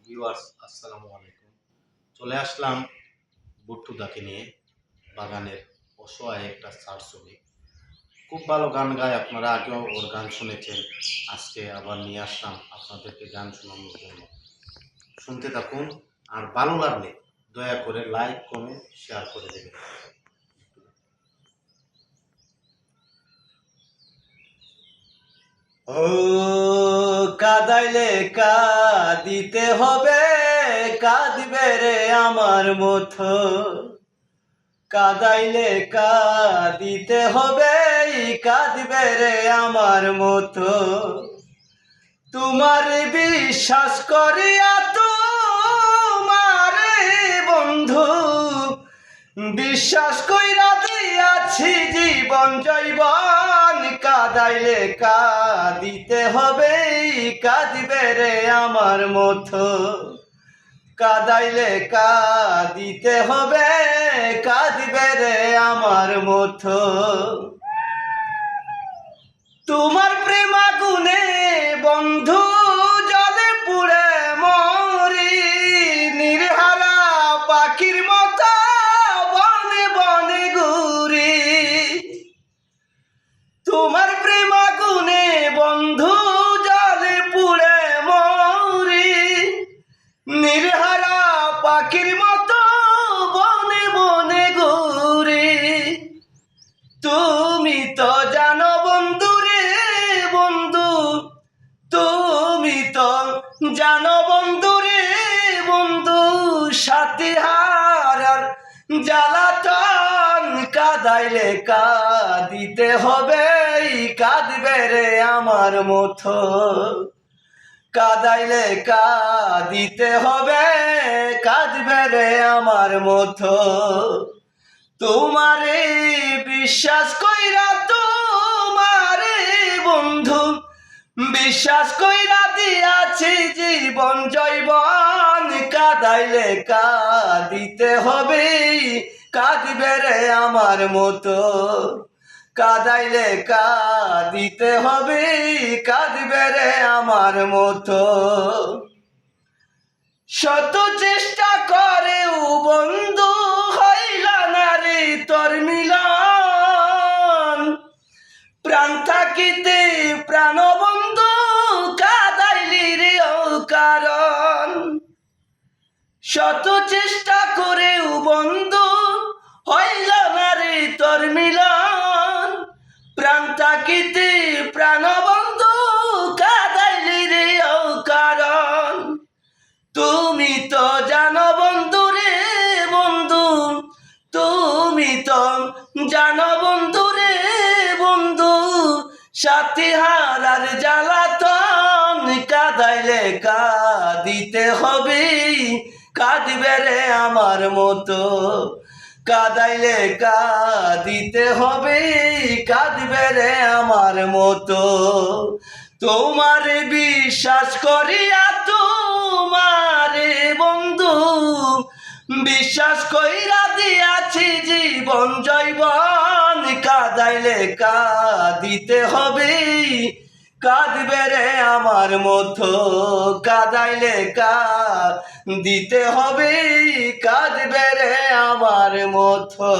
Viewers আসসালামু আলাইকুম। চলে আসলাম বুট্টুদাকে নিয়ে, বাগানের অসহায় একটা চার ছবি। খুব ভালো গান গায়, আপনারা আগেও ওর গান শুনেছেন। আজকে আবার নিয়ে আসলাম আপনাদেরকে গান শোনানোর জন্য। শুনতে থাকুন, আর ভালো লাগলে দয়া করে লাইক কমেন্ট শেয়ার করে দেবেন। ও কাদাইলে কাঁদিতে হবে, কাঁদবে রে আমার মতো। কাদাইলে কাঁদিতে হবে, কাঁদবে রে আমার মতো। তোমার বিশ্বাস করিয়া তোমার বন্ধু, বিশ্বাস কইরা দিয়াছি জীবন জৈবন। কাদাইলে কাঁদিতে হবে, কাঁদবে রে আমার মতো। কাদাইলে কাঁদিতে হবে, কাঁদবে রে আমার মতো। তোমার প্রেম আগুনে বন্ধু জলে পুড়ে মরি, নির্হারা পাখির মতো বনে বনে ঘুরি। তোমার প্রেম আগুনে বন্ধু জলে পুড়ে মরি, নির্হারা পাখির মতো বনে বনে ঘুরি। তুমি তো জানো বন্ধু রে বন্ধু, তুমি তো জানো বন্ধু রে বন্ধু, সাথী হারার জ্বালাতন। কাদাইলে কাঁদিতে হবে, কাঁদবে রে আমার মতো। কাদাইলে কাঁদিতে হবে, কাঁদবে রে আমার মতো। তোমারে বিশ্বাস কইরা তোমারে বন্ধু, বিশ্বাস কইরা দিয়াছি জীবন জৈবন। কাদাইলে কাঁদিতে হবে, কাঁদবে রে আমার মতো। কাদাইলে কাঁদিতে হবে, কাঁদবে রে আমার মতো। শত চেষ্টা করেও বন্ধু হইল না রে তোর মিলন। প্রাণ থাকিতে প্রাণ বন্ধু কাদাইলি রে কারণ। শত চেষ্টা করেও বন্ধু হইল না রে তোর মিলন। প্রাণ থাকিতে প্রাণ বন্ধু কাদাইলি রে কারণ। তুমি তো জানো বন্ধু রে বন্ধু, তুমি তো জানো বন্ধু রে বন্ধু, সাথী হারার জ্বালাতন। কাদাইলে কাঁদিতে হবে, কাঁদবে রে আমার মতো। কাদাইলে কাঁদিতে হবে, কাঁদবে রে আমার মতো। তোমার বিশ্বাস করিয়া তোমারে বন্ধু, বিশ্বাস কইরা দিয়াছি জীবন জৈবন। কাদাইলে কাঁদিতে হবে, কাঁদবে রে আমার মতো। কাদাইলে কাঁদিতে হবে, কাঁদবে রে আমার মতো।